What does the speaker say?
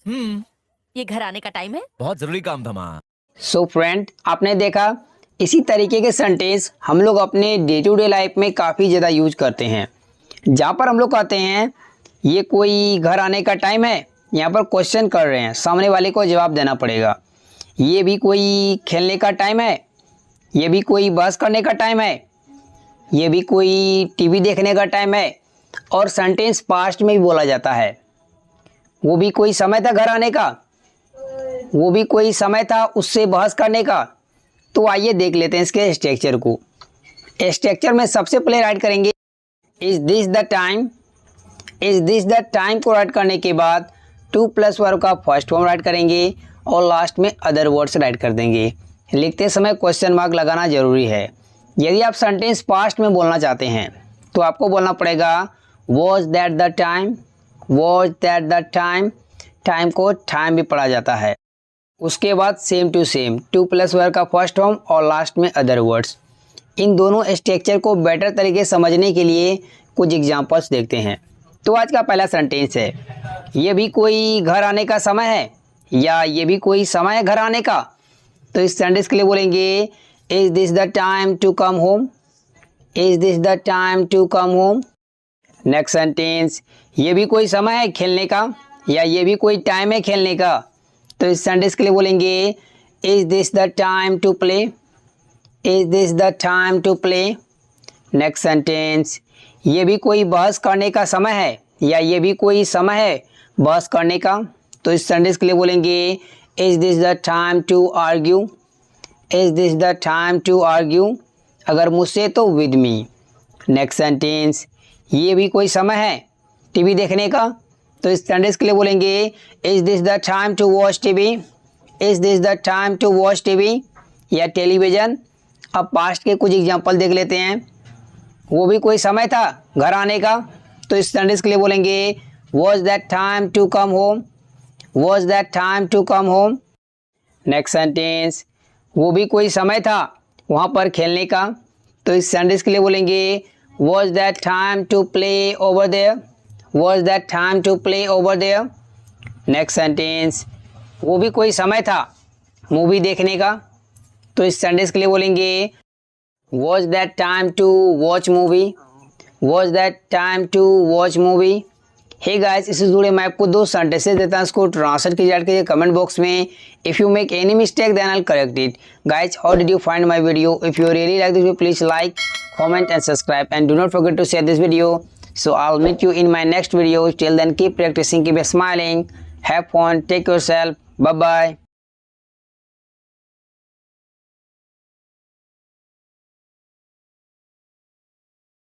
ये घर आने का टाइम है। बहुत जरूरी काम था माँ। सो फ्रेंड, आपने देखा इसी तरीके के सेंटेंस हम लोग अपने डे टू डे लाइफ में काफ़ी ज़्यादा यूज करते हैं। जहाँ पर हम लोग कहते हैं ये कोई घर आने का टाइम है, यहाँ पर क्वेश्चन कर रहे हैं, सामने वाले को जवाब देना पड़ेगा। ये भी कोई खेलने का टाइम है, ये भी कोई बहस करने का टाइम है, ये भी कोई टीवी देखने का टाइम है। और सेंटेंस पास्ट में भी बोला जाता है। वो भी कोई समय था घर आने का, वो भी कोई समय था उससे बहस करने का। तो आइए देख लेते हैं इसके स्ट्रक्चर को। स्ट्रक्चर में सबसे पहले राइट करेंगे is this the time. Is this the time को राइट करने के बाद टू प्लस वर्ब का फर्स्ट फॉर्म राइट करेंगे और लास्ट में अदर वर्ड्स राइट कर देंगे। लिखते समय क्वेश्चन मार्क लगाना जरूरी है। यदि आप सेंटेंस पास्ट में बोलना चाहते हैं तो आपको बोलना पड़ेगा was that the time, was that the time. Time को टाइम भी पढ़ा जाता है। उसके बाद सेम टू प्लस वर्ब का फर्स्ट फॉर्म और लास्ट में अदर वर्ड्स। इन दोनों स्ट्रक्चर को बेटर तरीके से समझने के लिए कुछ एग्जांपल्स देखते हैं। तो आज का पहला सेंटेंस है, ये भी कोई घर आने का समय है, या ये भी कोई समय है घर आने का। तो इस सेंटेंस के लिए बोलेंगे is this the time to come home, is this the time to come home. Next sentence, ये भी कोई समय है खेलने का, या ये भी कोई टाइम है खेलने का। तो इस सेंटेंस के लिए बोलेंगे is this the time to play, is this the time to play. Next sentence, ये भी कोई बहस करने का समय है, या ये भी कोई समय है बहस करने का। तो इस सेंटेंस के लिए बोलेंगे is this the time to argue, is this the time to argue. अगर मुझसे तो विद मी। नेक्स्ट सेंटेंस, ये भी कोई समय है टीवी देखने का। तो इस सेंटेंस के लिए बोलेंगे is this the time to watch TV, is this the time to watch TV या टेलीविज़न। अब पास्ट के कुछ एग्जांपल देख लेते हैं। वो भी कोई समय था घर आने का। तो इस सेंटेंस के लिए बोलेंगे was that time to come home, was that time to come home. Next sentence, वो भी कोई समय था वहाँ पर खेलने का। तो इस सेंटेंस के लिए बोलेंगे was that time to play over there, was that time to play over there. Next sentence, वो भी कोई समय था मूवी देखने का। तो इस सेंटेंस के लिए बोलेंगे was that time to watch movie, was that time to watch movie. Hey guys, इससे जुड़े मैं आपको दो सेंटेंसेस देता हूँ, इसको ट्रांसलेट कीजिए कमेंट बॉक्स में। If you make any mistake then I will correct it. Guys, how did you find my video? If you really like this video, please like, comment and subscribe, and do not forget to share this video. So I'll meet you in my next video. Till then, keep practicing, keep smiling, have fun, take yourself, bye bye.